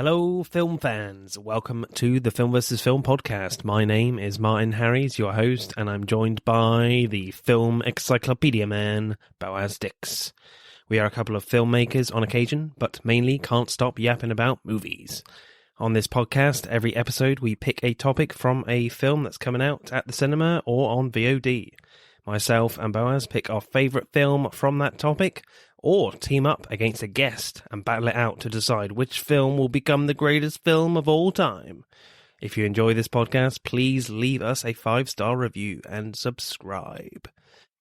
Hello, film fans. Welcome to the Film vs. Film podcast. My name is Martin Harries, your host, and I'm joined by the film encyclopedia man, Boaz Dix. We are a couple of filmmakers on occasion, but mainly can't stop yapping about movies. On this podcast, every episode we pick a topic from a film that's coming out at the cinema or on VOD. Myself and Boaz pick our favourite film from that topic, or team up against a guest and battle it out to decide which film will become the greatest film of all time. If you enjoy this podcast, please leave us a 5-star review and subscribe.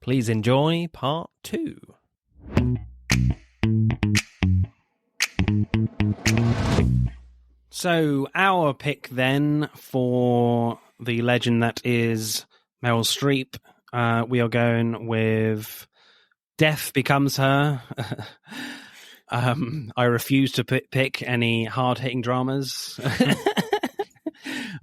Please enjoy part 2. So, our pick then for the legend that is Meryl Streep, we are going with Death Becomes Her. I refuse to pick any hard-hitting dramas.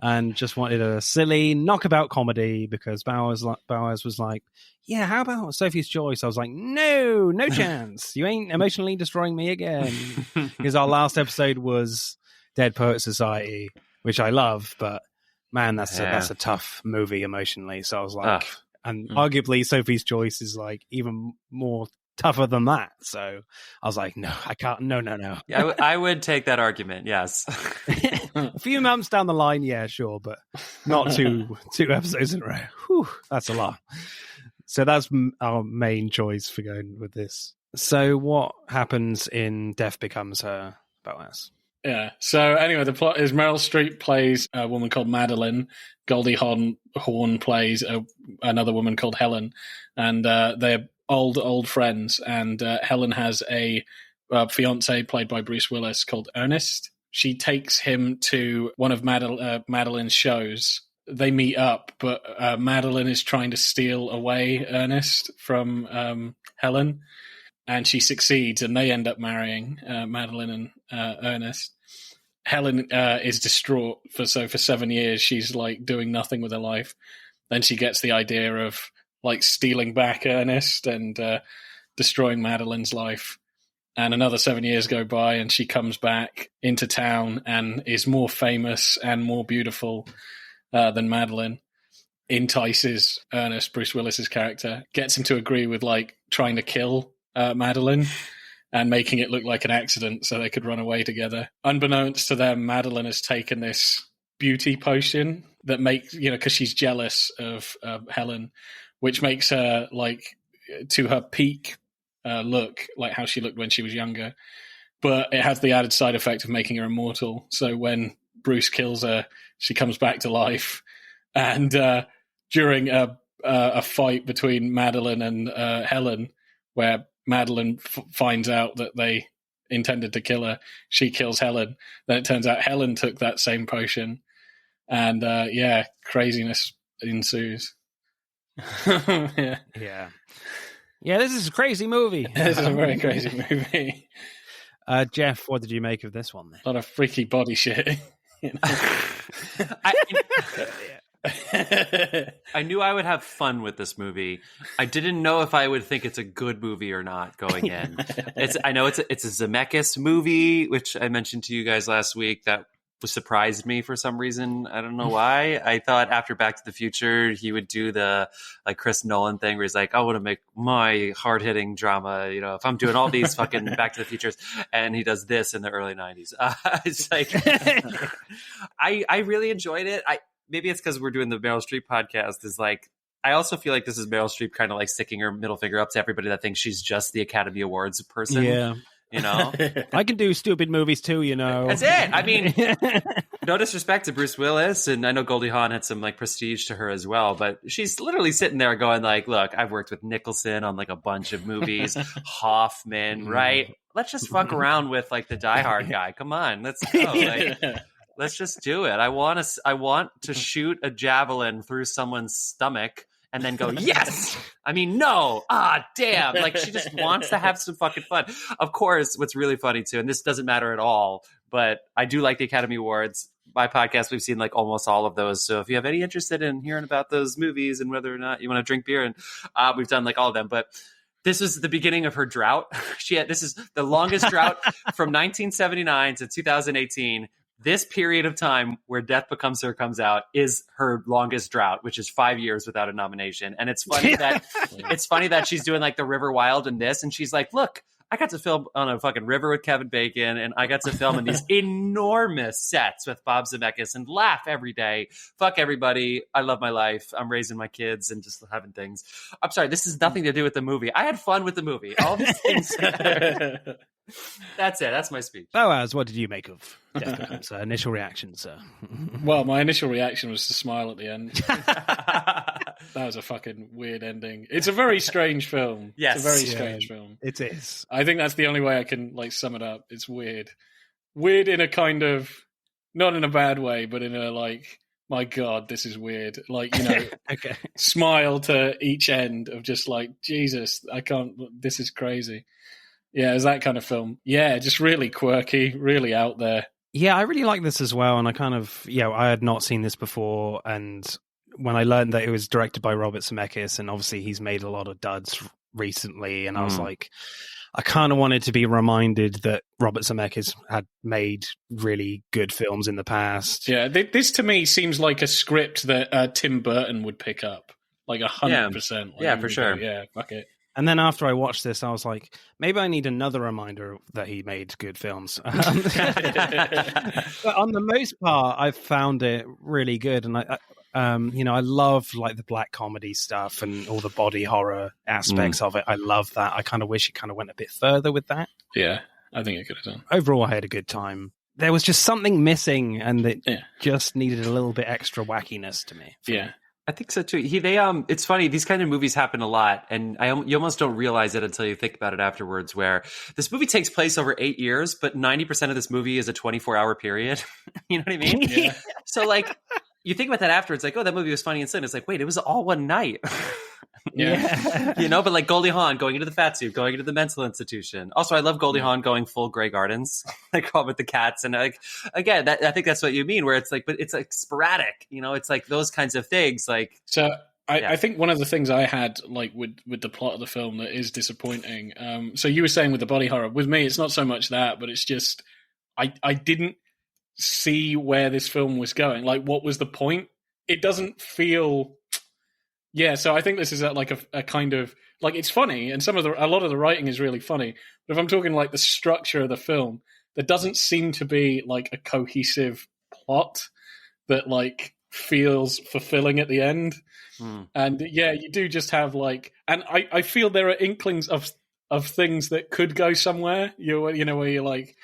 And just wanted a silly knockabout comedy because Bowers was like, yeah, how about Sophie's Choice? I was like, no chance. You ain't emotionally destroying me again. Because our last episode was Dead Poet Society, which I love, but man, that's a tough movie emotionally. So I was like, and arguably Sophie's Choice is like even more tougher than that. So I was like, no, I can't. No. Yeah, I would take that argument. Yes. A few months down the line, yeah, sure, but not two episodes in a row. Whew, that's a lot. So that's our main choice for going with this. So what happens in Death Becomes Her, Boaz? Yeah. So anyway, the plot is Meryl Streep plays a woman called Madeline. Goldie Hawn plays another woman called Helen, and they're old friends. And Helen has a fiance played by Bruce Willis called Ernest. She takes him to one of Madeline's shows. They meet up, but Madeline is trying to steal away Ernest from Helen, and she succeeds, and they end up marrying Madeline and Ernest. Helen is distraught for 7 years. She's like doing nothing with her life. Then she gets the idea of like stealing back Ernest and destroying Madeline's life. And another 7 years go by, and she comes back into town and is more famous and more beautiful than Madeline. Entices Ernest, Bruce Willis's character, gets him to agree with like trying to kill Madeline and making it look like an accident so they could run away together. Unbeknownst to them, Madeline has taken this beauty potion that makes, because she's jealous of Helen, which makes her like to her peak look like how she looked when she was younger. But it has the added side effect of making her immortal. So when Bruce kills her, she comes back to life. And during a fight between Madeline and Helen, where Madeline finds out that they intended to kill her, she kills Helen. Then it turns out Helen took that same potion. And craziness ensues. Yeah, this is a crazy movie. This is a very crazy movie. Jeff, what did you make of this one then? A lot of freaky body shit. I knew I would have fun with this movie. I didn't know if I would think it's a good movie or not going in. I know it's a Zemeckis movie, which I mentioned to you guys last week. That surprised me for some reason. I don't know why. I thought after Back to the Future, he would do the like Chris Nolan thing where he's like, I want to make my hard-hitting drama, if I'm doing all these fucking Back to the Futures, and he does this in the early 90s. It's like, I really enjoyed it. Maybe it's because we're doing the Meryl Streep podcast. Is like, I also feel like this is Meryl Streep kind of like sticking her middle finger up to everybody that thinks she's just the Academy Awards person. Yeah. I can do stupid movies too, That's it. I mean, no disrespect to Bruce Willis, and I know Goldie Hawn had some like prestige to her as well, but she's literally sitting there going like, look, I've worked with Nicholson on like a bunch of movies, Hoffman, right? Let's just fuck around with like the Die Hard guy. Come on, let's go. Like, let's just do it. I want to shoot a javelin through someone's stomach and then go, yes! I mean, no! Damn! Like, she just wants to have some fucking fun. Of course, what's really funny, too, and this doesn't matter at all, but I do like the Academy Awards. My podcast, we've seen, like, almost all of those. So if you have any interest in hearing about those movies and whether or not you want to drink beer, and we've done, like, all of them. But this is the beginning of her drought. This is the longest drought from 1979 to 2018. This period of time where Death Becomes Her comes out is her longest drought, which is 5 years without a nomination. And it's funny that she's doing like the River Wild in this, and she's like, look, I got to film on a fucking river with Kevin Bacon, and I got to film in these enormous sets with Bob Zemeckis and laugh every day. Fuck everybody. I love my life. I'm raising my kids and just having things. I'm sorry, this has nothing to do with the movie. I had fun with the movie. All these things. That's it. That's my speech. Boaz, what did you make of Death Becomes Her? Initial reaction, sir. Well, my initial reaction was to smile at the end. That was a fucking weird ending. It's a very strange film. Yes. It's a very strange film. It is. I think that's the only way I can like sum it up. It's weird. Weird in a kind of, not in a bad way, but in a like, my God, this is weird. Like, you know, Okay. smile to each end of just like, Jesus, I can't, this is crazy. Yeah, it's that kind of film. Yeah, just really quirky, really out there. Yeah, I really like this as well. And I had not seen this before. And when I learned that it was directed by Robert Zemeckis, and obviously he's made a lot of duds recently, and I was like, I kind of wanted to be reminded that Robert Zemeckis had made really good films in the past. Yeah, this to me seems like a script that Tim Burton would pick up. Like 100%. Yeah, for sure. Yeah, fuck it. And then after I watched this, I was like, maybe I need another reminder that he made good films. But on the most part, I found it really good. And I love like the black comedy stuff and all the body horror aspects of it. I love that. I kind of wish it kind of went a bit further with that. Yeah, I think it could have done. Overall, I had a good time. There was just something missing, and it just needed a little bit extra wackiness to me. Yeah. I think so too. It's funny. These kind of movies happen a lot, and you almost don't realize it until you think about it afterwards. Where this movie takes place over 8 years, but 90% of this movie is a 24-hour period. You know what I mean? Yeah. So like, you think about that afterwards, like, oh, that movie was funny and silly. It's like, wait, it was all one night. Yeah. You know, but like Goldie Hawn going into the fat suit, going into the mental institution. Also, I love Goldie Hawn going full Grey Gardens, like all with the cats. And like, again, I think that's what you mean, where it's like, but it's like sporadic, you know, it's like those kinds of things. Like, so I think one of the things I had like with the plot of the film that is disappointing. So you were saying with the body horror, with me, it's not so much that, but it's just, I didn't see where this film was going. Like, what was the point? It doesn't feel... Yeah, so I think this is like a kind of like, it's funny, and a lot of the writing is really funny. But if I'm talking like the structure of the film, there doesn't seem to be like a cohesive plot that like feels fulfilling at the end. And yeah, you do just have like, and I feel there are inklings of things that could go somewhere. You know, where you're like,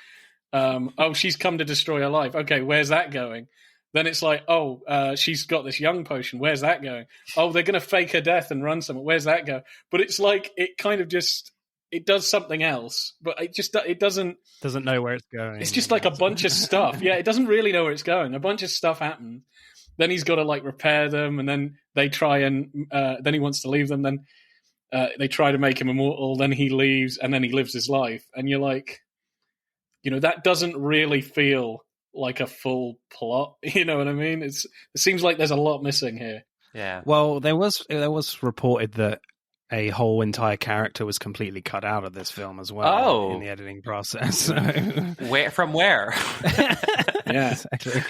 oh, she's come to destroy her life. Okay, where's that going? Then it's like, oh, she's got this young potion. Where's that going? Oh, they're going to fake her death and run somewhere. Where's that go? But it's like, it kind of just, it does something else, but it doesn't know where it's going. It's just like a bunch of stuff. Yeah, it doesn't really know where it's going. A bunch of stuff happens. Then he's got to like repair them, and then they try and then he wants to leave them. Then they try to make him immortal. Then he leaves, and then he lives his life. And you're like, you know, that doesn't really feel like a full plot. You know what I mean? It seems like there's a lot missing here. yeah. Well, there was reported that a whole entire character was completely cut out of this film as well in the editing process. So. Where? Yeah, exactly.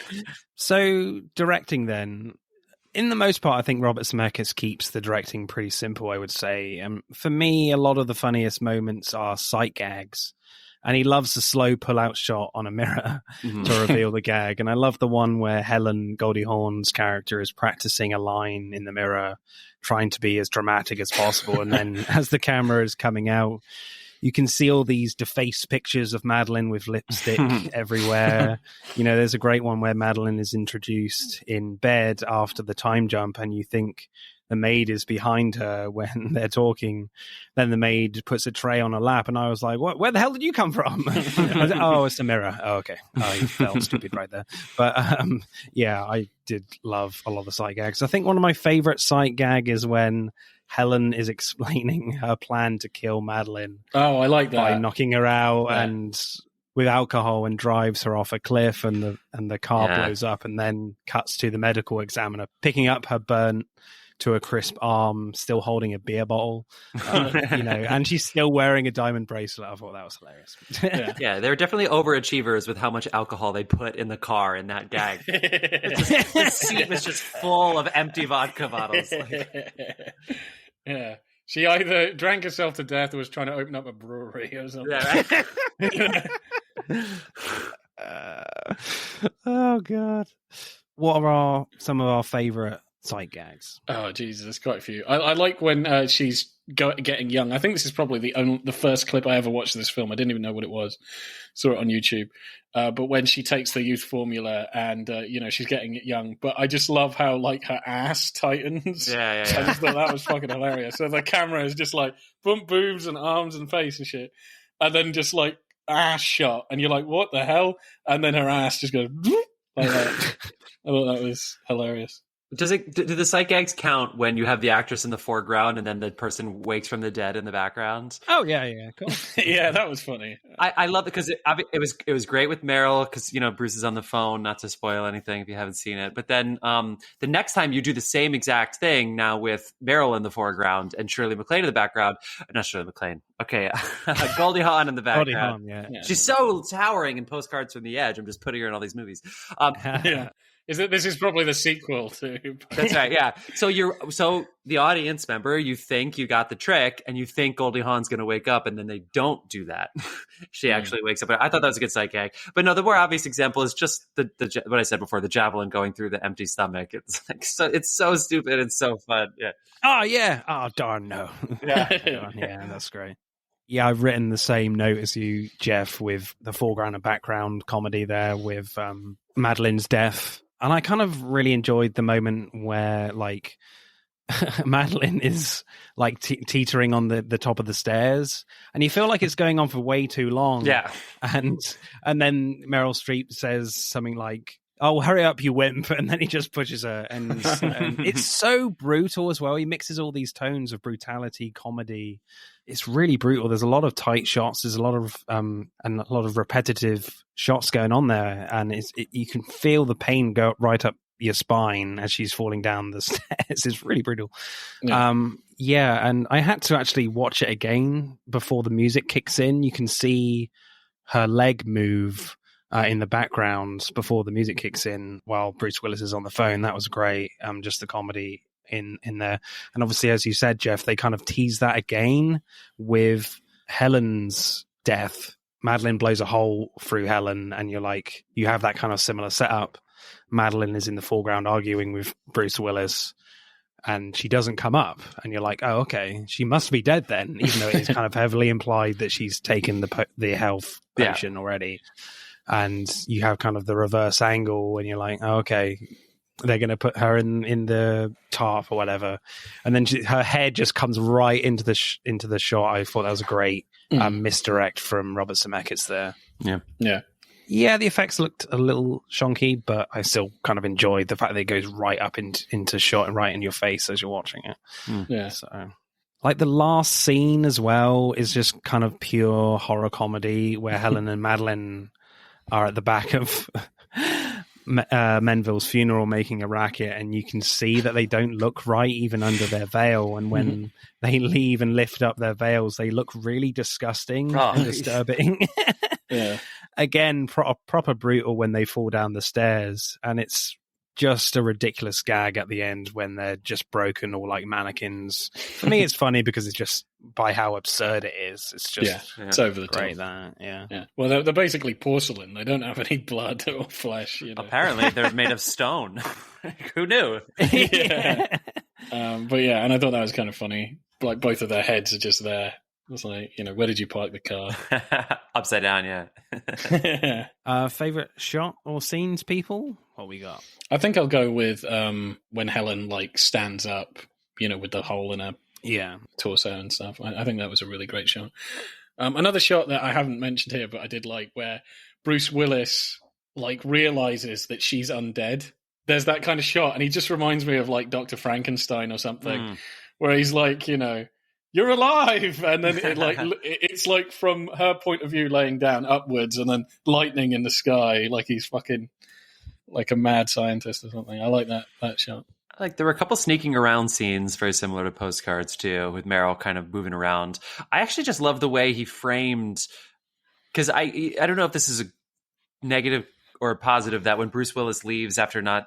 So directing then, in the most part, I think Robert Zemeckis keeps the directing pretty simple, I would say. For me, a lot of the funniest moments are sight gags. And he loves the slow pull-out shot on a mirror to reveal the gag. And I love the one where Helen, Goldie Hawn's character, is practicing a line in the mirror, trying to be as dramatic as possible. And then as the camera is coming out, you can see all these defaced pictures of Madeline with lipstick everywhere. You know, there's a great one where Madeline is introduced in bed after the time jump, and you think the maid is behind her when they're talking. Then the maid puts a tray on her lap, and I was like, "What? Where the hell did you come from?" I was like, oh, it's a mirror. Oh, okay. I felt stupid right there. But yeah, I did love a lot of the sight gags. I think one of my favorite sight gag is when Helen is explaining her plan to kill Madeline. Oh, I like that. By knocking her out and with alcohol, and drives her off a cliff, and the car blows up, and then cuts to the medical examiner picking up her burnt to a crisp arm, still holding a beer bottle, and she's still wearing a diamond bracelet. I thought that was hilarious. Yeah, they're definitely overachievers with how much alcohol they put in the car in that gag. The seat was just full of empty vodka bottles. Yeah. She either drank herself to death or was trying to open up a brewery or something. Yeah, right? Oh, God. What are some of our favourite sight gags? Oh, Jesus, there's quite a few. I like when she's getting young. I think this is probably the first clip I ever watched of this film. I didn't even know what it was. Saw it on YouTube. But when she takes the youth formula and, she's getting young. But I just love how, like, her ass tightens. Yeah. I just thought that was fucking hilarious. So the camera is just, like, bump boobs and arms and face and shit. And then just, like, ass shot. And you're like, what the hell? And then her ass just goes like that. I thought that was hilarious. Do the sight gags count when you have the actress in the foreground and then the person wakes from the dead in the background? Oh yeah, cool. Yeah, that was funny. I love it because it was great with Meryl because Bruce is on the phone. Not to spoil anything if you haven't seen it, but then the next time you do the same exact thing now with Meryl in the foreground and Shirley MacLaine in the background. Not Shirley MacLaine. Okay, Goldie Hawn in the background. Goldie Hawn, yeah. She's so towering in Postcards from the Edge. I'm just putting her in all these movies. Yeah. This is probably the sequel to. That's right, yeah. So the audience member, you think you got the trick, and you think Goldie Hawn's going to wake up, and then they don't do that. She actually wakes up. I thought that was a good sight gag. But no, the more obvious example is just the what I said before, the javelin going through the empty stomach. It's like it's so stupid and so fun. Yeah. Oh yeah. Oh darn no. Yeah. Yeah, that's great. Yeah, I've written the same note as you, Jeff, with the foreground and background comedy there with Madeline's death. And I kind of really enjoyed the moment where, like, Madeline is, like, teetering on the top of the stairs. And you feel like it's going on for way too long. Yeah. And then Meryl Streep says something like, oh, hurry up, you wimp. And then he just pushes her. And it's so brutal as well. He mixes all these tones of brutality, comedy. It's really brutal. There's a lot of tight shots. There's a lot of and a lot of repetitive shots going on there, and you can feel the pain go right up your spine as she's falling down the stairs. It's really brutal. Yeah. And I had to actually watch it again before the music kicks in. You can see her leg move in the background before the music kicks in while Bruce Willis is on the phone. That was great. Just the comedy in there. And obviously, as you said, Jeff, they kind of tease that again with Helen's death. Madeline blows a hole through Helen, and you have that kind of similar setup. Madeline is in the foreground arguing with Bruce Willis, and she doesn't come up, and you're like, oh, okay, she must be dead then, even though it's kind of heavily implied that she's taken the health potion already. And you have kind of the reverse angle, and you're like, oh, okay, they're going to put her in the tarp or whatever, and then her head just comes right into the shot. I thought that was a great misdirect from Robert Zemeckis there. Yeah, the effects looked a little shonky, but I still kind of enjoyed the fact that it goes right up into shot and right in your face as you're watching it. Yeah. So, like, the last scene as well is just kind of pure horror comedy where Helen and Madeline are at the back of Menville's funeral making a racket, and you can see that they don't look right even under their veil, and when they leave and lift up their veils, they look really disgusting and disturbing. Yeah. Again, proper brutal when they fall down the stairs, and it's just a ridiculous gag at the end when they're just broken or like mannequins. For me, it's funny because it's just by how absurd it is. It's just it's over the great. top. Yeah. Well, they're basically porcelain. They don't have any blood or flesh. Apparently, they're made of stone. Who knew? Yeah. But yeah, and I thought that was kind of funny. Like, both of their heads are just there. It's like, where did you park the car? Upside down, yeah. Favorite shot or scenes, people? What we got? I think I'll go with when Helen stands up, with the hole in her torso and stuff. I think that was a really great shot. Another shot that I haven't mentioned here, but I did like, where Bruce Willis realizes that she's undead. There's that kind of shot, and he just reminds me of Dr. Frankenstein or something, where he's like, you're alive, and then it's from her point of view laying down upwards, and then lightning in the sky, like he's fucking like a mad scientist or something. I like that shot. Like there were a couple sneaking around scenes very similar to Postcards too, with Meryl kind of moving around. I actually just love the way he framed, because I don't know if this is a negative or a positive, that when Bruce Willis leaves after not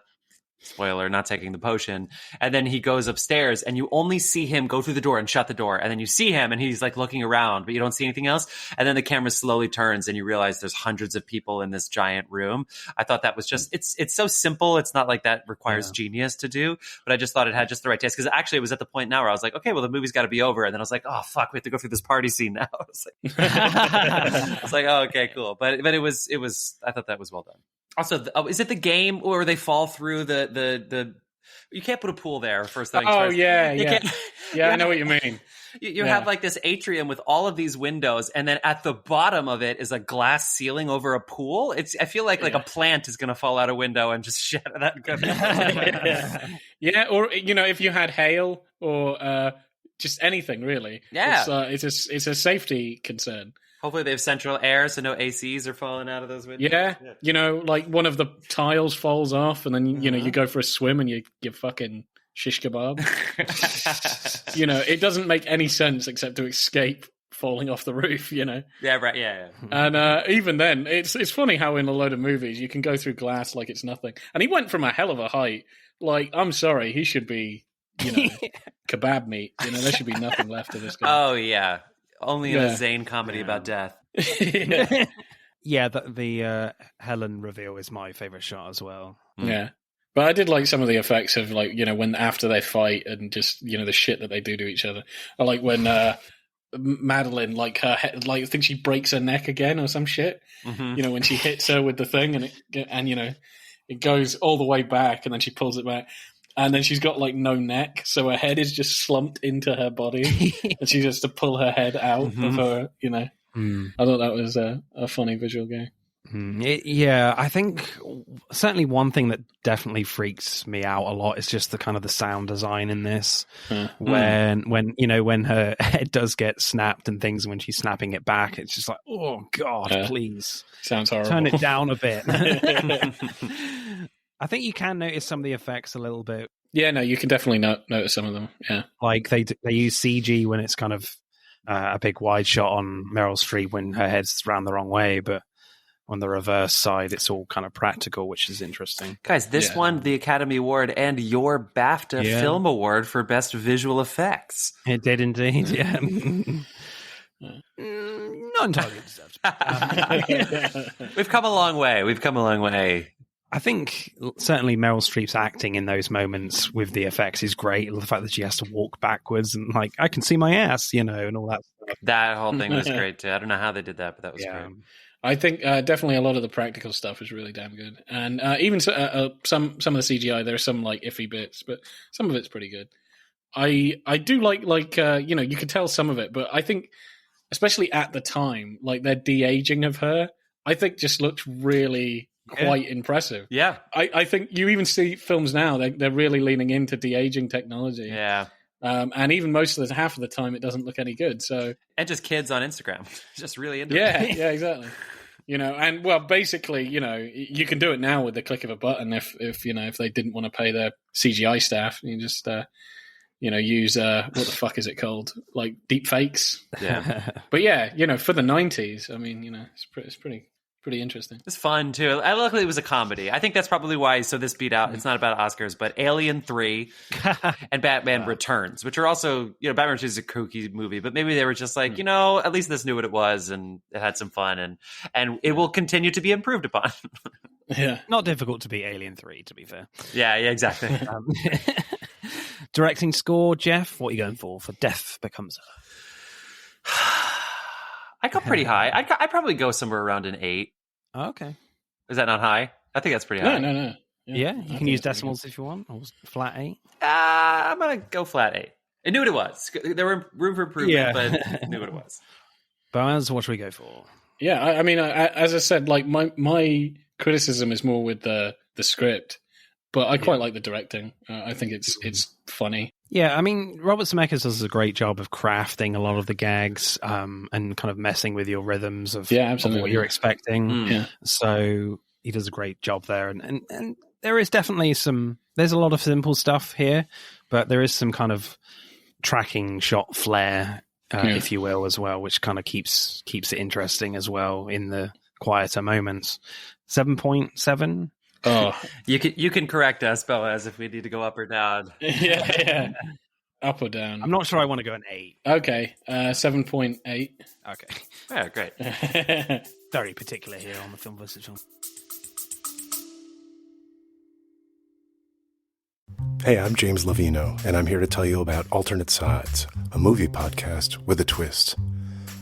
taking the potion, and then he goes upstairs and you only see him go through the door and shut the door, and then you see him and he's like looking around but you don't see anything else, and then the camera slowly turns and you realize there's hundreds of people in this giant room. I thought that was just it's so simple. It's not like that requires genius to do, but I just thought it had just the right taste, because actually it was at the point now where I was like, okay, well the movie's got to be over, and then I was like, oh fuck, we have to go through this party scene now. I was like, oh, okay, cool. But it was I thought that was well done. Also, is it the game where they fall through the you can't put a pool there, first thing. Oh, yeah. I know what you mean. You have like this atrium with all of these windows, and then at the bottom of it is a glass ceiling over a pool. I feel like a plant is going to fall out a window and just shatter that. Yeah, or if you had hail or just anything really. Yeah, it's a safety concern. Hopefully they have central air, so no ACs are falling out of those windows. Yeah. Like one of the tiles falls off, and then you go for a swim and you fucking shish kebab. It doesn't make any sense except to escape falling off the roof. Yeah, right. Yeah. And even then, it's funny how in a load of movies you can go through glass like it's nothing. And he went from a hell of a height. Like, I'm sorry, he should be, kebab meat. There should be nothing left of this guy. Oh yeah. Only in a Zane comedy about death. Yeah, the Helen reveal is my favorite shot as well. Yeah. But I did like some of the effects of when after they fight and just, the shit that they do to each other. I like when Madeline, her head, I think she breaks her neck again or some shit. Mm-hmm. When she hits her with the thing and it goes all the way back and then she pulls it back. And then she's got no neck, so her head is just slumped into her body, and she has to pull her head out of her. I thought that was a funny visual gag. I think certainly one thing that definitely freaks me out a lot is just the kind of the sound design in this. When her head does get snapped and things, when she's snapping it back, it's just like, oh god, please, sounds horrible. Turn it down a bit. I think you can notice some of the effects a little bit. Yeah, no, you can definitely notice some of them. Yeah, like they use CG when it's kind of a big wide shot on Meryl Streep when her head's round the wrong way, but on the reverse side, it's all kind of practical, which is interesting. Guys, this won the Academy Award and your BAFTA Film Award for Best Visual Effects. It did indeed, yeah. Not entirely deserved. We've come a long way. I think certainly Meryl Streep's acting in those moments with the effects is great. The fact that she has to walk backwards and I can see my ass, and all that stuff. That whole thing was great too. I don't know how they did that, but that was great. I think definitely a lot of the practical stuff is really damn good, and even some of the CGI. There are some iffy bits, but some of it's pretty good. I do like you can tell some of it, but I think especially at the time, their de-aging of her, I think just looked really quite impressive. Yeah. I think you even see films now, they're really leaning into de-aging technology. Yeah. And even half of the time it doesn't look any good. So and just kids on Instagram. Just really into it. Yeah, exactly. And basically, you can do it now with the click of a button if they didn't want to pay their CGI staff. You just use what the fuck is it called? Deep fakes. Yeah. But yeah, for the 90s, I mean, it's pretty interesting. It's fun too. Luckily, it was a comedy. I think that's probably why. So this beat out. It's not about Oscars, but Alien 3 and Batman Returns, which are also, Batman Returns is a kooky movie, but maybe they were just like, at least this knew what it was and it had some fun, and it will continue to be improved upon. Yeah, not difficult to beat Alien 3, to be fair. Yeah, exactly. Directing score, Jeff. What are you going for Death Becomes Her? I got pretty high. I'd probably go somewhere around an 8. Oh, okay. Is that not high? I think that's pretty high. No. Yeah, you can use decimals if you want, or flat 8. I'm going to go flat 8. I knew what it was. There were room for improvement, but I knew what it was. Boaz, what should we go for? Yeah, I mean, as I said, my criticism is more with the script, but I quite like the directing. I think it's funny. Yeah, I mean, Robert Zemeckis does a great job of crafting a lot of the gags and kind of messing with your rhythms of what you're expecting. Yeah. So he does a great job there. And there is definitely some there's a lot of simple stuff here, but there is some kind of tracking shot flair, if you will, as well, which kind of keeps it interesting as well in the quieter moments. 7.7. Oh, you can correct us, Boaz, if we need to go up or down. yeah. Up or down? I'm not sure I want to go an 8. Okay, 7.8. Okay. Yeah, great. Very particular here on the Film versus Film. Hey, I'm James Lovino, and I'm here to tell you about Alternate Sides, a movie podcast with a twist.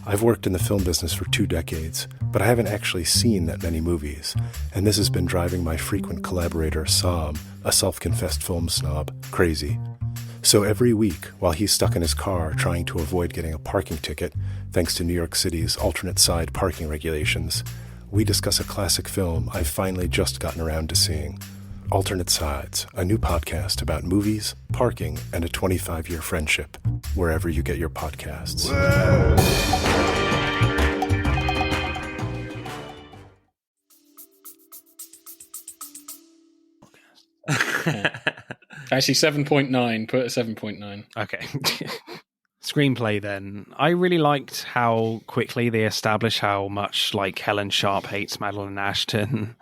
I've worked in the film business for 2 decades, but I haven't actually seen that many movies, and this has been driving my frequent collaborator, Sam, a self-confessed film snob, crazy. So every week, while he's stuck in his car trying to avoid getting a parking ticket, thanks to New York City's alternate side parking regulations, we discuss a classic film I've finally just gotten around to seeing. Alternate Sides, a new podcast about movies, parking, and a 25-year friendship, wherever you get your podcasts. Actually, 7.9. Put a 7.9. Okay. Screenplay then. I really liked how quickly they establish how much like Helen Sharp hates Madeline Ashton.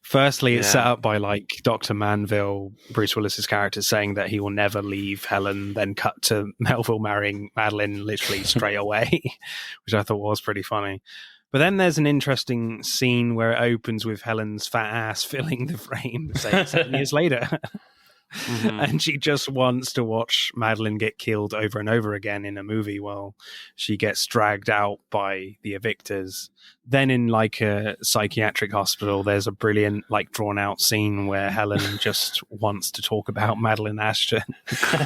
Firstly, it's set up by like Dr. Manville, Bruce Willis's character, saying that he will never leave Helen, then cut to Melville marrying Madeline literally straight away, which I thought was pretty funny. But then there's an interesting scene where it opens with Helen's fat ass filling the frame, say 7 years later. Mm-hmm. And she just wants to watch Madeline get killed over and over again in a movie while she gets dragged out by the evictors. Then in like a psychiatric hospital, there's a brilliant like drawn out scene where Helen just wants to talk about Madeline Ashton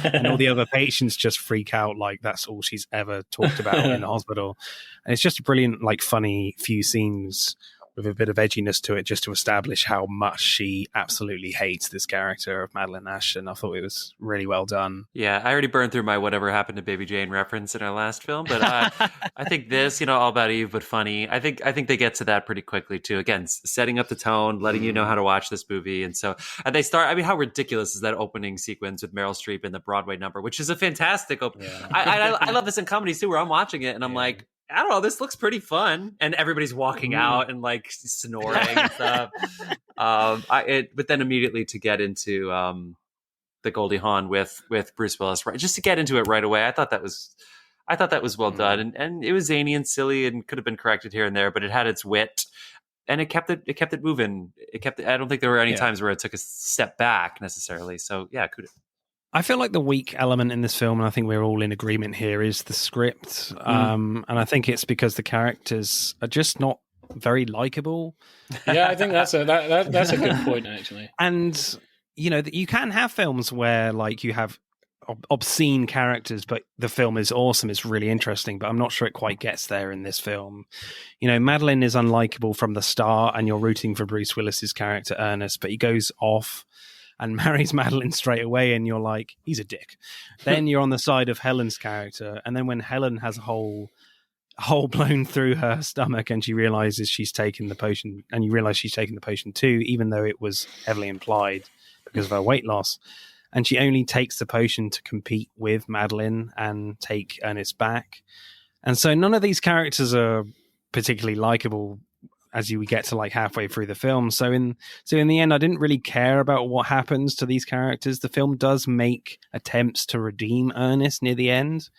and all the other patients just freak out like that's all she's ever talked about in the hospital. And it's just a brilliant, like funny few scenes with a bit of edginess to it, just to establish how much she absolutely hates this character of Madeline Ashton. I thought it was really well done. Yeah, I already burned through my whatever happened to Baby Jane reference in our last film, but I think this, All About Eve, but funny. I think they get to that pretty quickly too. Again, setting up the tone, letting you know how to watch this movie, and they start. I mean, how ridiculous is that opening sequence with Meryl Streep in the Broadway number, which is a fantastic opening. Yeah. I love this in comedies too, where I'm watching it and I'm like, I don't know, this looks pretty fun. And everybody's walking out and like snoring and stuff. But then immediately to get into the Goldie Hawn with Bruce Willis, right? Just to get into it right away. I thought that was well done. And it was zany and silly and could have been corrected here and there, but it had its wit and it kept it moving. I don't think there were any times where it took a step back necessarily. So yeah, kudos. I feel like the weak element in this film, and I think we're all in agreement here, is the script. And I think it's because the characters are just not very likable. Yeah, I think that's a good point, actually. And, you can have films where, like, you have obscene characters, but the film is awesome. It's really interesting, but I'm not sure it quite gets there in this film. Madeline is unlikable from the start, and you're rooting for Bruce Willis's character, Ernest, but he goes off and marries Madeline straight away, and you're like, he's a dick. Then you're on the side of Helen's character, and then when Helen has a hole blown through her stomach and she realizes she's taken the potion, and you realize she's taken the potion too, even though it was heavily implied because of her weight loss, and she only takes the potion to compete with Madeline and take Ernest back. And so none of these characters are particularly likable as you get to like halfway through the film. So in the end, I didn't really care about what happens to these characters. The film does make attempts to redeem Ernest near the end,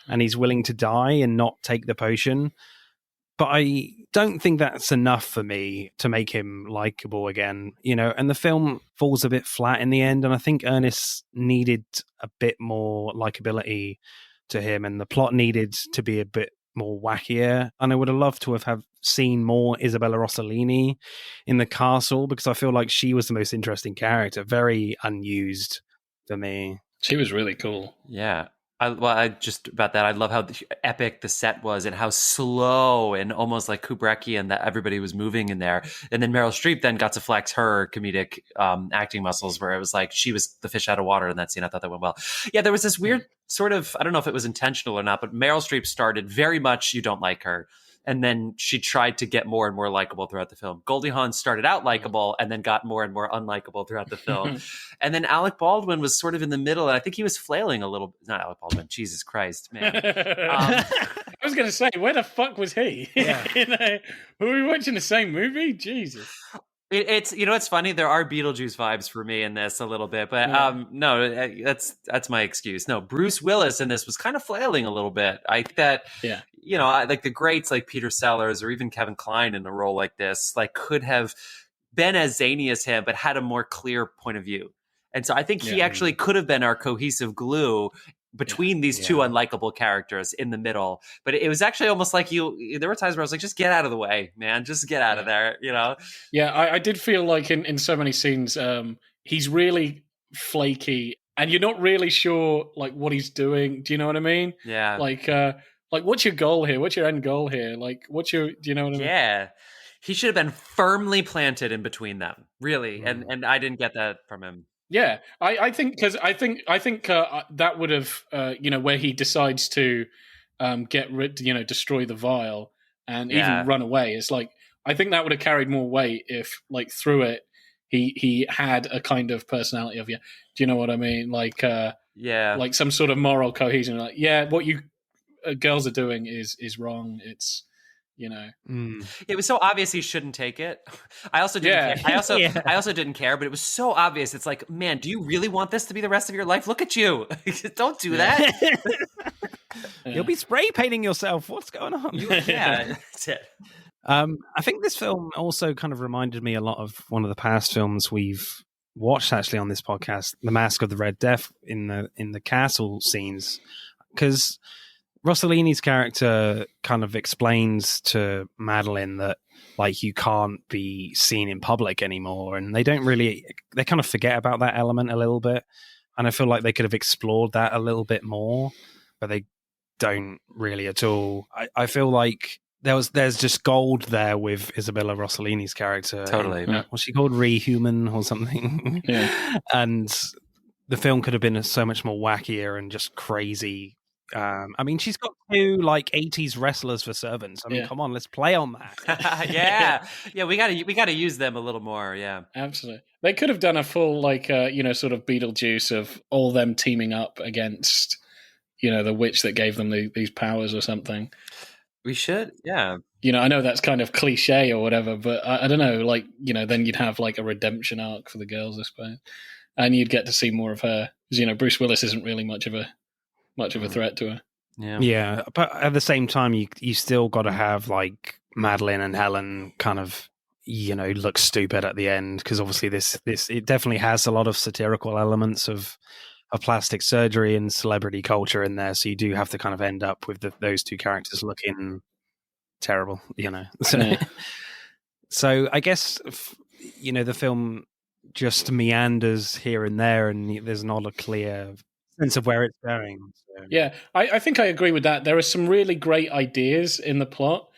and he's willing to die and not take the potion. But I don't think that's enough for me to make him likable again, and the film falls a bit flat in the end. And I think Ernest needed a bit more likability to him, and the plot needed to be a bit more wackier. And I would have loved to have seen more Isabella Rossellini in the castle, because I feel like she was the most interesting character, very unused for me. She was really cool. Yeah. I just about that. I love how epic the set was and how slow and almost like Kubrickian that everybody was moving in there. And then Meryl Streep then got to flex her comedic acting muscles, where it was like she was the fish out of water in that scene. I thought that went well. Yeah, there was this weird sort of, I don't know if it was intentional or not, but Meryl Streep started very much, you don't like her. And then she tried to get more and more likable throughout the film. Goldie Hawn started out likable and then got more and more unlikable throughout the film. And then Alec Baldwin was sort of in the middle, and I think he was flailing a little. Not Alec Baldwin, Jesus Christ, man. I was going to say, where the fuck was he? Yeah. Were we watching the same movie? Jesus. It's it's funny. There are Beetlejuice vibes for me in this a little bit, but no, that's my excuse. No, Bruce Willis in this was kind of flailing a little bit. I think that like the greats like Peter Sellers or even Kevin Kline in a role like this, like could have been as zany as him, but had a more clear point of view. And so I think he actually could have been our cohesive glue between these two unlikable characters in the middle. But it was actually almost like there were times where I was like, just get out of the way, man. Just get out of there, Yeah, I did feel like in so many scenes, he's really flaky and you're not really sure like what he's doing. Do you know what I mean? Yeah. Like what's your goal here? What's your end goal here? Like do you know what I mean? Yeah. He should have been firmly planted in between them, really. And I didn't get that from him. Yeah, I think because I think that would have where he decides to get rid, destroy the vial and even run away. It's like I think that would have carried more weight if like through it he had a kind of personality of do you know what I mean? Like like some sort of moral cohesion. Like what you girls are doing is wrong. It's It was so obvious he shouldn't take it. I also didn't care. I also didn't care, but it was so obvious. It's like, man, do you really want this to be the rest of your life? Look at you. Don't do that. You'll be spray painting yourself. What's going on? That's it. I think this film also kind of reminded me a lot of one of the past films we've watched actually on this podcast, The Mask of the Red Death, in the castle scenes, because Rossellini's character kind of explains to Madeline that like you can't be seen in public anymore, and they kind of forget about that element a little bit, and I feel like they could have explored that a little bit more, but they don't really at all. I feel like there's just gold there with Isabella Rossellini's character. Totally. What's she called? Rehuman or something? Yeah. And the film could have been so much more wackier and just crazy. I mean, she's got two like 80s wrestlers for servants. I mean, come on, let's play on that. yeah. We gotta use them a little more. Yeah, absolutely. They could have done a full like sort of Beetlejuice of all them teaming up against the witch that gave them these powers or something. We should, yeah. I know that's kind of cliche or whatever, but I don't know. Like then you'd have like a redemption arc for the girls, I suppose, and you'd get to see more of her. Because Bruce Willis isn't really much of a threat to her. Yeah, but at the same time, you still got to have like Madeline and Helen kind of look stupid at the end, because obviously this it definitely has a lot of satirical elements of plastic surgery and celebrity culture in there. So you do have to kind of end up with those two characters looking terrible, So I guess the film just meanders here and there, and there's not a clear sense of where it's going. So. Yeah, I think I agree with that. There are some really great ideas in the plot,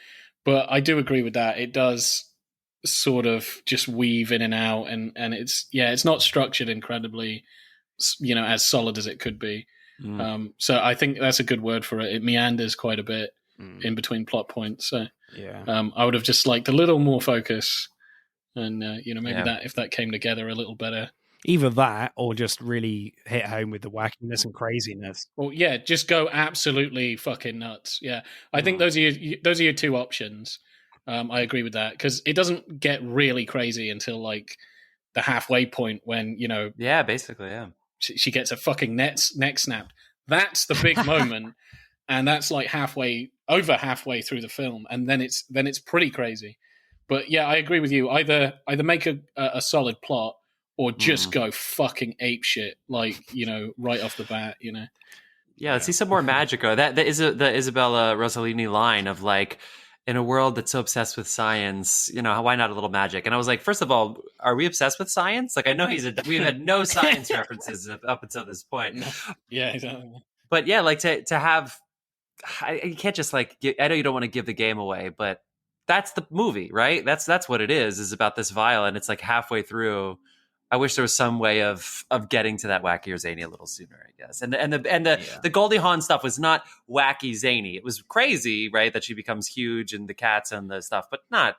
but I do agree with that. It does sort of just weave in and out, and it's not structured incredibly, as solid as it could be. So I think that's a good word for it. It meanders quite a bit in between plot points. So I would have just liked a little more focus, and maybe that if that came together a little better. Either that, or just really hit home with the wackiness and craziness. Well, yeah, just go absolutely fucking nuts. Yeah, I think those are your two options. I agree with that, because it doesn't get really crazy until like the halfway point when basically, she gets a fucking neck snapped. That's the big moment, and that's like over halfway through the film, and then it's pretty crazy. But yeah, I agree with you. Either make a solid plot, or just go fucking apeshit, like, right off the bat, Yeah, let's see some more magic. Or that is the Isabella Rossellini line of like, in a world that's so obsessed with science, why not a little magic? And I was like, first of all, are we obsessed with science? Like, I know we've had no science references up until this point. No. Yeah, exactly. But yeah, like to have, you can't just like, I know you don't want to give the game away, but that's the movie, right? That's what it is about this vial. And it's like halfway through, I wish there was some way of getting to that wacky or zany a little sooner, I guess. And the Goldie Hawn stuff was not wacky zany. It was crazy, right? That she becomes huge and the cats and the stuff, but not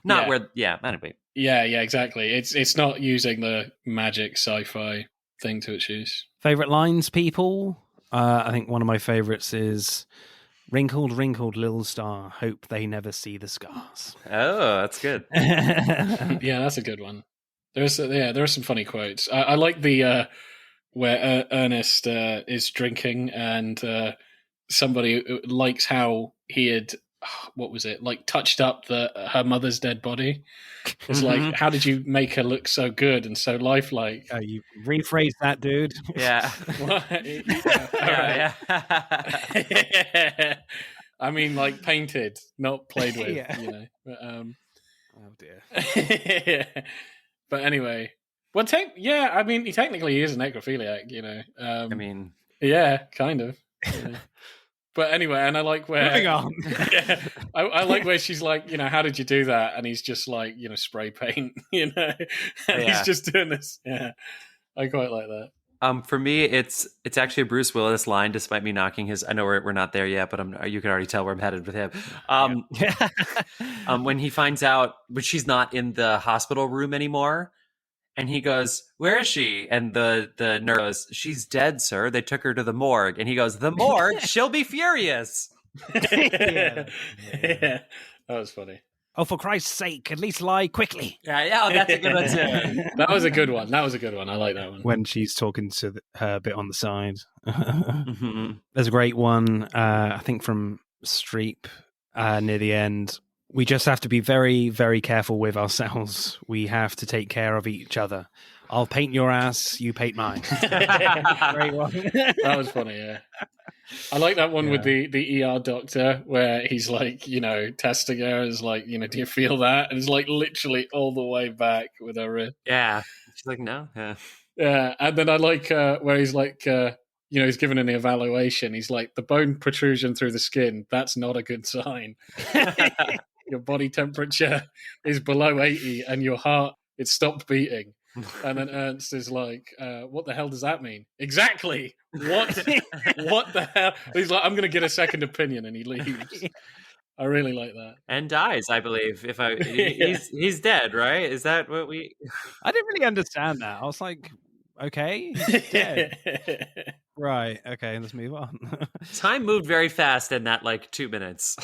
where. Yeah, anyway. Yeah, exactly. It's not using the magic sci-fi thing to its use. Favorite lines, people? I think one of my favorites is "Wrinkled, wrinkled little star, hope they never see the scars." Oh, that's good. Yeah, that's a good one. There are some funny quotes. I like the where Ernest is drinking and somebody likes how he had touched up her mother's dead body. It's like, how did you make her look so good and so lifelike? You rephrase that, dude. Yeah. Yeah. I mean, like painted, not played with. Yeah. You know. But, oh dear. But anyway, well, I mean, he technically is a necrophiliac. You know. I mean, yeah, kind of. Yeah. But anyway, and I like where moving on. Yeah, I like where she's like, you know, how did you do that? And he's just like, you know, spray paint, you know, and he's just doing this. Yeah, I quite like that. For me, it's actually a Bruce Willis line, despite me knocking his. I know we're not there yet, but you can already tell where I'm headed with him. When he finds out, but she's not in the hospital room anymore. And he goes, "Where is she?" And the nurse goes, "She's dead, sir. They took her to the morgue." And he goes, "The morgue? She'll be furious." Yeah. That was funny. Oh, for Christ's sake, at least lie quickly. Yeah, that's a good one too. That was a good one. I like that one. When she's talking to her bit on the side. Mm-hmm. There's a great one, I think from Streep near the end. "We just have to be very, very careful with ourselves. We have to take care of each other. I'll paint your ass, you paint mine." Great one. That was funny, yeah. I like that one with the ER doctor where he's like, you know, testing her. Is like, you know, do you feel that? And it's like literally all the way back with her wrist. Yeah. She's like, no. Yeah. Yeah. And then I like where he's like, you know, he's given an evaluation. He's like, the bone protrusion through the skin, that's not a good sign. Your body temperature is below 80 and your heart, it stopped beating. And then Ernst is like, what the hell does that mean? Exactly. What the hell? He's like, I'm going to get a second opinion, and he leaves. I really like that. And dies, I believe. He's dead, right? Is that what we... I didn't really understand that. I was like, okay, he's dead. Right, okay, let's move on. Time moved very fast in that, 2 minutes.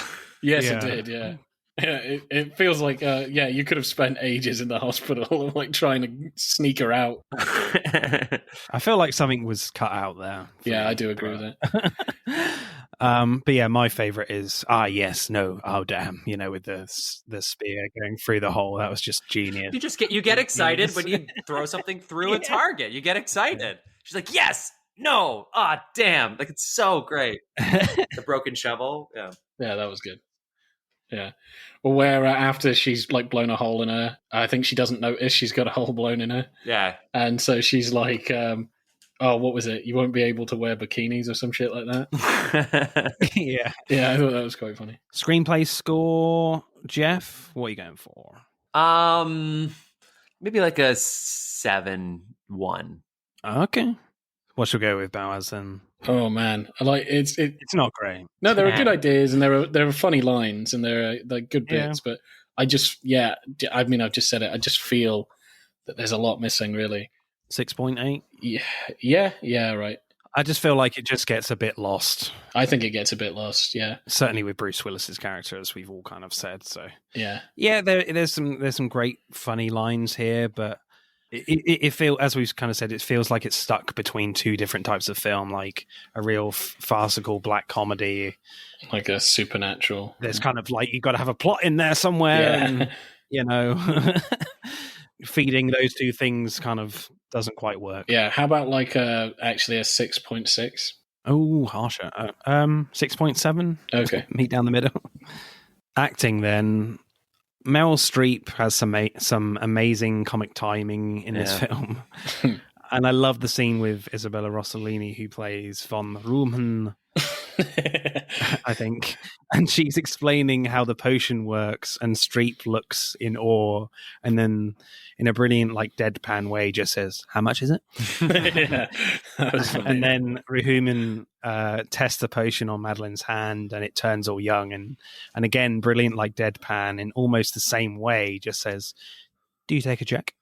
Yes, it did, yeah. Yeah, it feels like, you could have spent ages in the hospital, trying to sneak her out. I feel like something was cut out there. Yeah, I do agree with that. But yeah, my favorite is, yes, no, oh damn, you know, with the spear going through the hole. That was just genius. You get excited when you throw something through a target. You get excited. She's like, yes, no, damn. It's so great. The broken shovel. Yeah. Yeah, that was good. Yeah. Well, where after she's blown a hole in her, I think she doesn't notice she's got a hole blown in her. Yeah. And so she's like, what was it? You won't be able to wear bikinis or some shit like that. Yeah. Yeah, I thought that was quite funny. Screenplay score, Jeff, what are you going for? Maybe a 7-1. Okay. What should we go with, Bowers, then? Oh man, it's not great. No, there are good ideas and there are funny lines and there are good bits, but I just I mean, I've just said it. I just feel that there's a lot missing, really. 6.8. Yeah, right. I just feel like it just gets a bit lost. I think it gets a bit lost. Yeah, certainly with Bruce Willis's character, as we've all kind of said. So yeah. There's some great funny lines here, but. It feels, as we've kind of said, it feels like it's stuck between two different types of film, like a real farcical black comedy, like a supernatural. There's kind of you've got to have a plot in there somewhere, and you know, feeding those two things kind of doesn't quite work. Yeah, how about actually a 6.6? Oh, harsher. 6.7. Okay, meet down the middle. Acting then. Meryl Streep has some amazing comic timing in this film. And I love the scene with Isabella Rossellini, who plays von Ruhmen, I think. And she's explaining how the potion works, and Streep looks in awe, and then in a brilliant, like, deadpan way, just says, "How much is it?" Yeah, that was funny. And then Ruhmen tests the potion on Madeline's hand, and it turns all young. And again, brilliant, like, deadpan in almost the same way, just says, "Do you take a check?"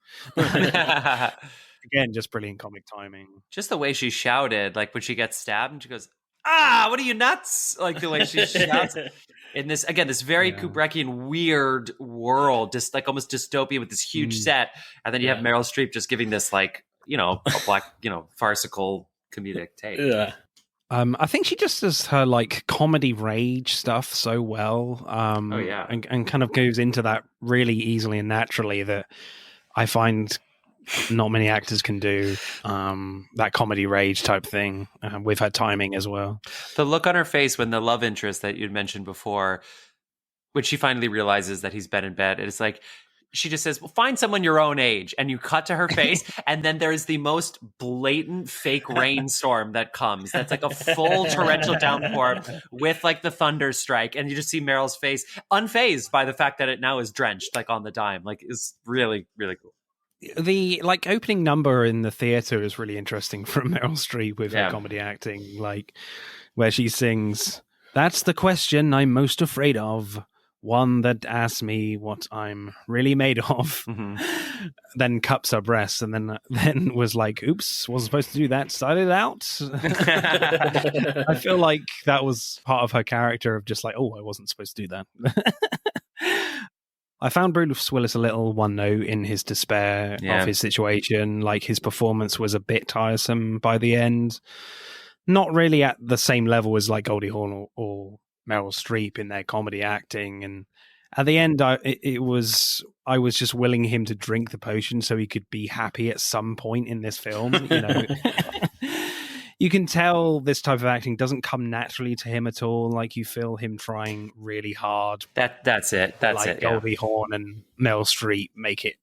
Again, just brilliant comic timing. Just the way she shouted, like when she gets stabbed and she goes, "Ah, what are you, nuts?" Like the way she shouts in this, again, this very Kubrickian weird world, just like almost dystopia with this huge set. And then you have Meryl Streep just giving this, like, you know, a black, you know, farcical comedic take. Yeah. I think she just does her, like, comedy rage stuff so well. And kind of goes into that really easily and naturally that I find not many actors can do, that comedy rage type thing, with her timing as well. The look on her face when the love interest that you'd mentioned before, when she finally realizes that he's been in bed, it's like, she just says, "Well, find someone your own age," and you cut to her face, and then there's the most blatant fake rainstorm that comes. That's like a full torrential downpour with like the thunder strike, and you just see Meryl's face unfazed by the fact that it now is drenched, like on the dime. Like, it's really, really cool. The, like, opening number in the theater is really interesting from Meryl Streep with her comedy acting, like, where she sings, "That's the question I'm most afraid of. One that asks me what I'm really made of." Then cups her breasts, and then was like, "Oops, wasn't supposed to do that. Started out." I feel like that was part of her character of just like, "Oh, I wasn't supposed to do that." I found Bruce Willis a little one note in his despair of his situation. Like, his performance was a bit tiresome by the end. Not really at the same level as, like, Goldie Hawn or Meryl Streep in their comedy acting. And at the end, I was just willing him to drink the potion so he could be happy at some point in this film. You know, you can tell this type of acting doesn't come naturally to him at all. Like, you feel him trying really hard. That's it. That's like it. Goldie Hawn and Meryl Streep make it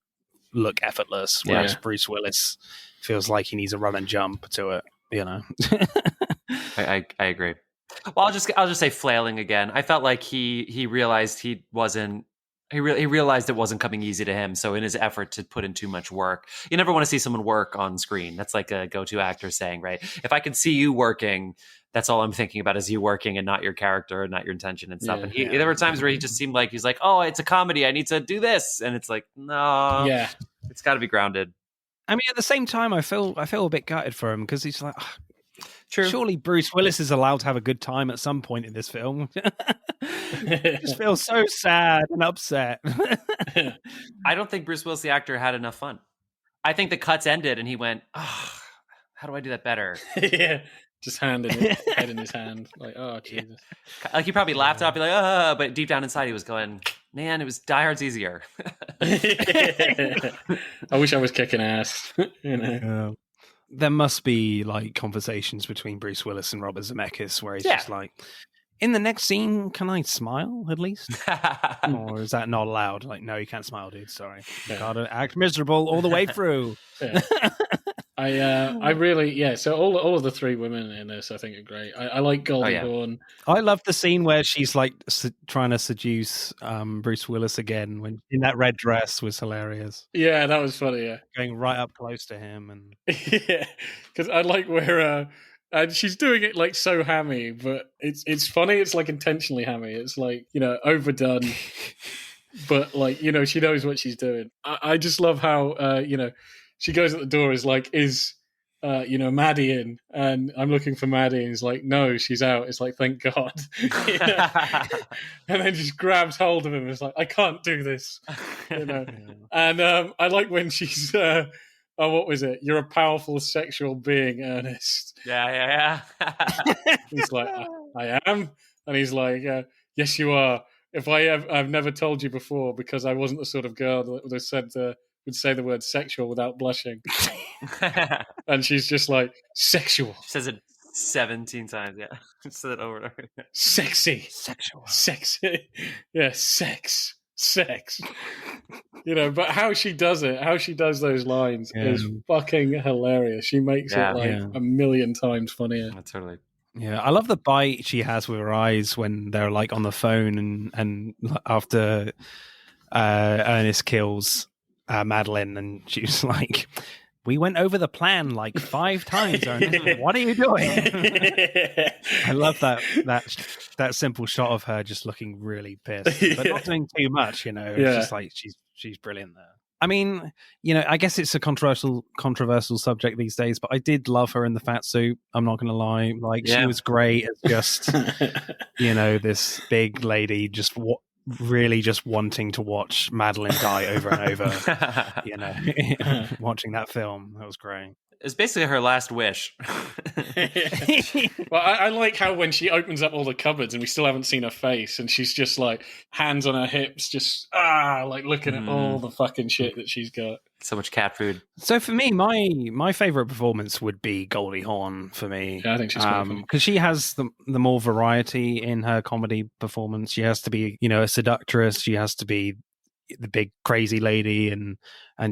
look effortless, whereas Bruce Willis feels like he needs a run and jump to it. You know, I agree. Well, I'll just say flailing again. I felt like he realized he realized it wasn't coming easy to him. So in his effort to put in too much work, you never want to see someone work on screen. That's like a go-to actor saying, right? If I can see you working, that's all I'm thinking about is you working and not your character and not your intention and stuff. And there were times where he just seemed like he's like, "Oh, it's a comedy. I need to do this." And it's like, no, it's got to be grounded. I mean, at the same time, I feel a bit gutted for him because he's like, true. Surely Bruce Willis is allowed to have a good time at some point in this film. Just feels so sad and upset. I don't think Bruce Willis, the actor, had enough fun. I think the cuts ended and he went, "Oh, how do I do that better?" Just head in his hand. Like, oh, Jesus. Like, he probably laughed off, be like, "Oh," but deep down inside he was going, "Man, it was Die Hard's easier." I wish I was kicking ass. You know. There must be, like, conversations between Bruce Willis and Robert Zemeckis where he's just like, "In the next scene, can I smile at least?" Or is that not allowed? Like, "No, you can't smile, dude. Sorry. You gotta act miserable all the way through." I really, so all of the three women in this, I think, are great. I like Goldie Hawn. I love the scene where she's like trying to seduce Bruce Willis again when in that red dress was hilarious. Yeah, that was funny. Yeah, going right up close to him and because I like where and she's doing it like so hammy, but it's funny. It's like intentionally hammy. It's like, you know, overdone, but like, you know, she knows what she's doing. I just love how you know, she goes at the door is like, "Is you know, Maddie in?" And I'm looking for Maddie, and he's like, "No, she's out." It's like, thank God. You know? And then just grabs hold of him and is like, "I can't do this." You know. And I like when she's oh, what was it? "You're a powerful sexual being, Ernest." Yeah. He's like, "I am," and he's like, "Yes, you are. If I've never told you before because I wasn't the sort of girl that would have said would say the word sexual without blushing." And she's just like, "Sexual." She says it 17 times. Yeah, said it over and over. Sexy, sexual, sexy. Yeah, sex. sex. But how she does it, how she does those lines is fucking hilarious. She makes it a million times funnier. That's totally. Yeah, I love the bite she has with her eyes when they're like on the phone and after Ernest kills Madeline, and she's like, "We went over the plan like 5 times, Ernest. What are you doing?" I love that simple shot of her just looking really pissed, but not doing too much. It's just like she's brilliant there. I mean, I guess it's a controversial subject these days, but I did love her in the fat suit. I'm not going to lie. Like, she was great as just, this big lady just really just wanting to watch Madeline die over and over, watching that film. That was great. It's basically her last wish. Well, I like how when she opens up all the cupboards and we still haven't seen her face, and she's just like hands on her hips, just like looking at all the fucking shit that she's got. So much cat food. So for me, my favorite performance would be Goldie Hawn for me. Yeah, I think she's because she has the more variety in her comedy performance. She has to be, a seductress. She has to be the big crazy lady, and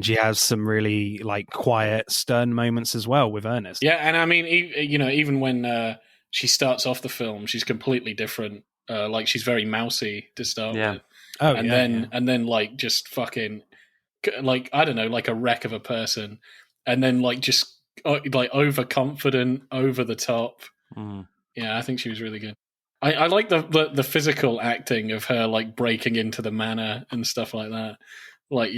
she has some really like quiet, stern moments as well with Ernest. Yeah, and I mean, even when she starts off the film, she's completely different. Like, she's very mousy to start with. And then like just fucking like, I don't know, like a wreck of a person, and then like just like overconfident, over the top. Yeah, I think she was really good. I like the physical acting of her, like breaking into the manor and stuff like that, like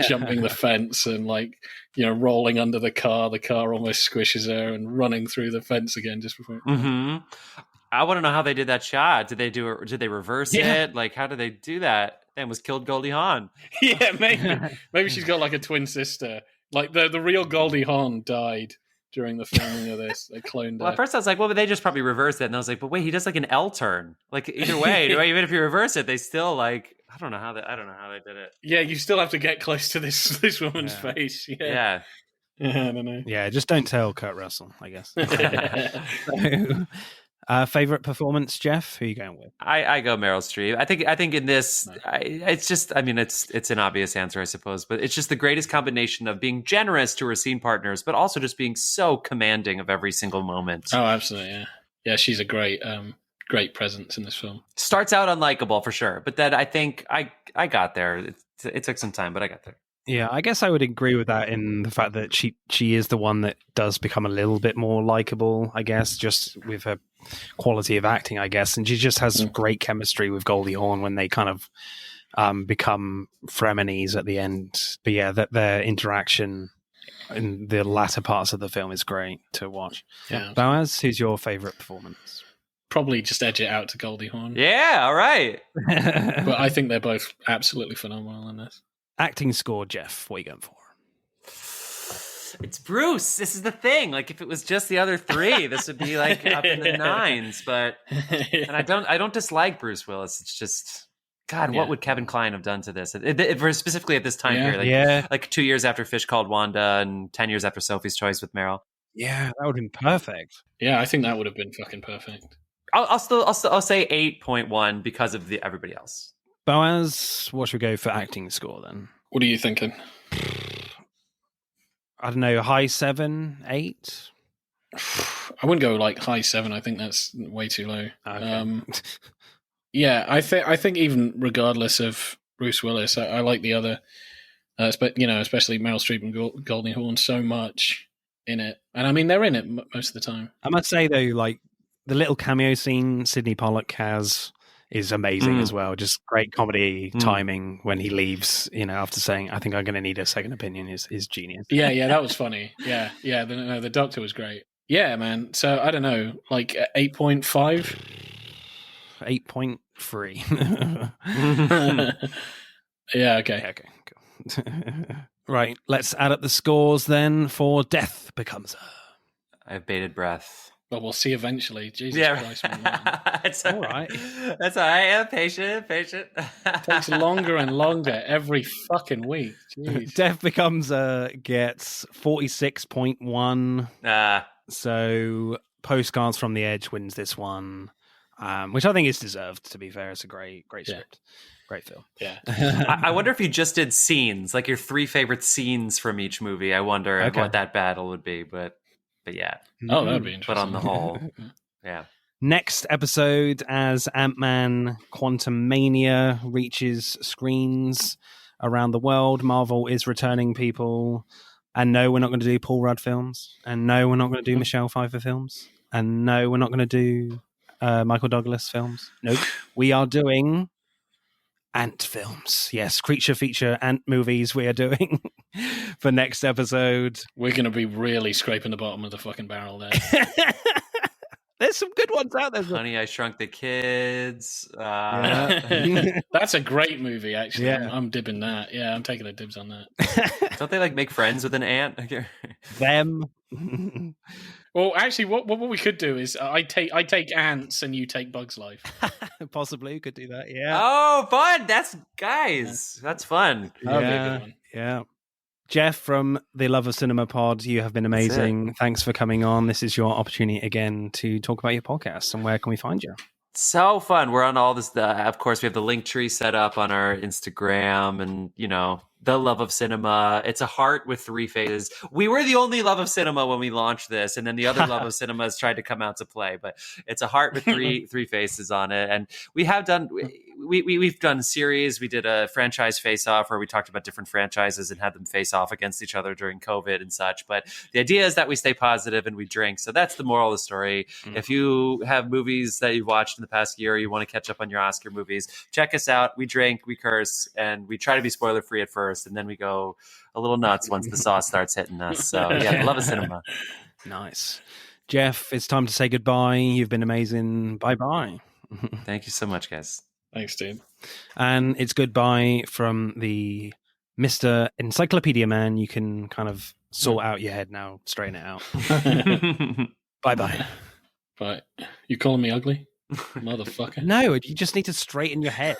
jumping the fence and like rolling under the car. The car almost squishes her, and running through the fence again just before. I want to know how they did that shot. Did they do it? Did they reverse it? Like, how did they do that? They almost killed Goldie Hawn. Yeah, maybe she's got like a twin sister. Like the real Goldie Hawn died during the filming of this. They cloned her. Well, at first I was like, well, but they just probably reversed it. And I was like, but wait, he does like an L turn. Like, either way, even if you reverse it, they still like, I don't know how they did it. Yeah, you still have to get close to this woman's face. Yeah. I don't know. Yeah, just don't tell Kurt Russell, I guess. Favorite performance, Jeff? Who are you going with? I go Meryl Streep. I think in this, it's just, I mean, it's an obvious answer, I suppose, but it's just the greatest combination of being generous to her scene partners, but also just being so commanding of every single moment. Oh, absolutely, yeah. Yeah, she's a great presence in this film. Starts out unlikable for sure, but then I think I got there. It took some time, but I got there. Yeah, I guess I would agree with that in the fact that she is the one that does become a little bit more likable, I guess, just with her quality of acting, I guess. And she just has great chemistry with Goldie Hawn when they kind of become frenemies at the end. But yeah, their interaction in the latter parts of the film is great to watch. Yeah. Boaz, who's your favorite performance? Probably just edge it out to Goldie Hawn. Yeah, all right. But I think they're both absolutely phenomenal in this. Acting score, Jeff, what are you going for? It's Bruce. This is the thing. Like, if it was just the other three, this would be like up in the 9s. But and I don't dislike Bruce Willis. It's just, God, what would Kevin Kline have done to this? Specifically at this time period, like 2 years after Fish Called Wanda and 10 years after Sophie's Choice with Meryl. Yeah, that would have been perfect. Yeah, I think that would have been fucking perfect. I'll say 8.1 because of everybody else. Boaz, what should we go for acting score then? What are you thinking? I don't know, high 7, 8? I wouldn't go like high 7. I think that's way too low. Okay. Yeah, I think even regardless of Bruce Willis, I like the other, especially Meryl Streep and Goldie Hawn so much in it. And I mean, they're in it most of the time. I must say though, like the little cameo scene Sidney Pollack has is amazing as well. Just great comedy timing when he leaves, after saying, I think I'm going to need a second opinion is genius. Yeah, that was funny. Yeah. The doctor was great. Yeah, man. So I don't know, like 8.5? 8.3. Yeah, okay. Okay, cool. Right, let's add up the scores then for Death Becomes Her. I have bated breath. Well, we'll see eventually. Jesus Christ, man. It's all right. That's all right. Yeah, patient. It takes longer and longer every fucking week. Jeez. Death Becomes Her gets 46.1. So Postcards from the Edge wins this one, which I think is deserved, to be fair. It's a great script. Great film. Yeah. I wonder if you just did scenes, like your 3 favorite scenes from each movie. I wonder what that battle would be, but yeah. Oh, that'd be But interesting. on the whole, yeah. Next episode, as Ant-Man Quantumania reaches screens around the world, Marvel is returning people. And no, we're not going to do Paul Rudd films. And no, we're not going to do Michelle Pfeiffer films. And no, we're not going to do Michael Douglas films. Nope. We are doing Ant films. Yes, creature feature Ant movies we are doing for next episode. We're going to be really scraping the bottom of the fucking barrel there. There's some good ones out there. Honey, I Shrunk the Kids. That's a great movie, actually. Yeah. I'm dibbing that. Yeah, I'm taking a dibs on that. Don't they like make friends with an ant? Them. Well, actually, what we could do is I take ants and you take Bug's Life. Possibly could do that. Yeah. Oh, fun! That's fun. That would be a good one. Yeah. Jeff from the Love of Cinema pod, you have been amazing. Thanks for coming on. This is your opportunity again to talk about your podcast. And where can we find you? So fun. We're on all this. Of course, we have the link tree set up on our Instagram, and the Love of Cinema. It's a heart with 3 faces. We were the only Love of Cinema when we launched this, and then the other Love of Cinemas tried to come out to play. But it's a heart with three faces on it, and we have done. We've done series. We did a franchise face-off where we talked about different franchises and had them face off against each other during COVID and such. But the idea is that we stay positive and we drink. So that's the moral of the story. If you have movies that you've watched in the past year, or you want to catch up on your Oscar movies, check us out. We drink, we curse, and we try to be spoiler-free at first, and then we go a little nuts once the sauce starts hitting us. So yeah, Love of Cinema. Nice. Jeff, it's time to say goodbye. You've been amazing. Bye-bye. Thank you so much, guys. Thanks, dude. And it's goodbye from the Mr. Encyclopedia Man. You can kind of sort out your head now, straighten it out. Bye-bye. But you calling me ugly? Motherfucker. No, you just need to straighten your head.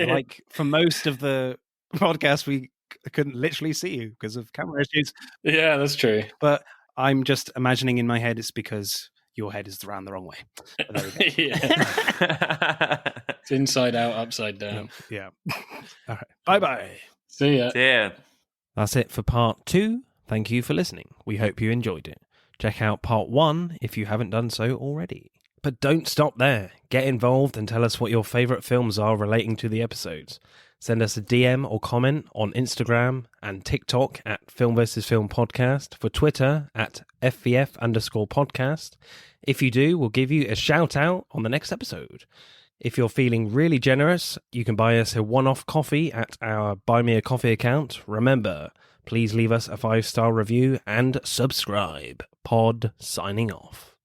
Like, for most of the podcast, we couldn't literally see you because of camera issues. Yeah, that's true. But I'm just imagining in my head it's because your head is around the wrong way. But there we go. Yeah. It's inside out, upside down. Yeah. All right. Bye-bye. See ya. Yeah. That's it for part 2. Thank you for listening. We hope you enjoyed it. Check out part 1 if you haven't done so already. But don't stop there. Get involved and tell us what your favourite films are relating to the episodes. Send us a DM or comment on Instagram and TikTok at Film vs. Film Podcast, for Twitter at FVF_podcast. If you do, we'll give you a shout out on the next episode. If you're feeling really generous, you can buy us a one-off coffee at our Buy Me a Coffee account. Remember, please leave us a 5-star review and subscribe. Pod signing off.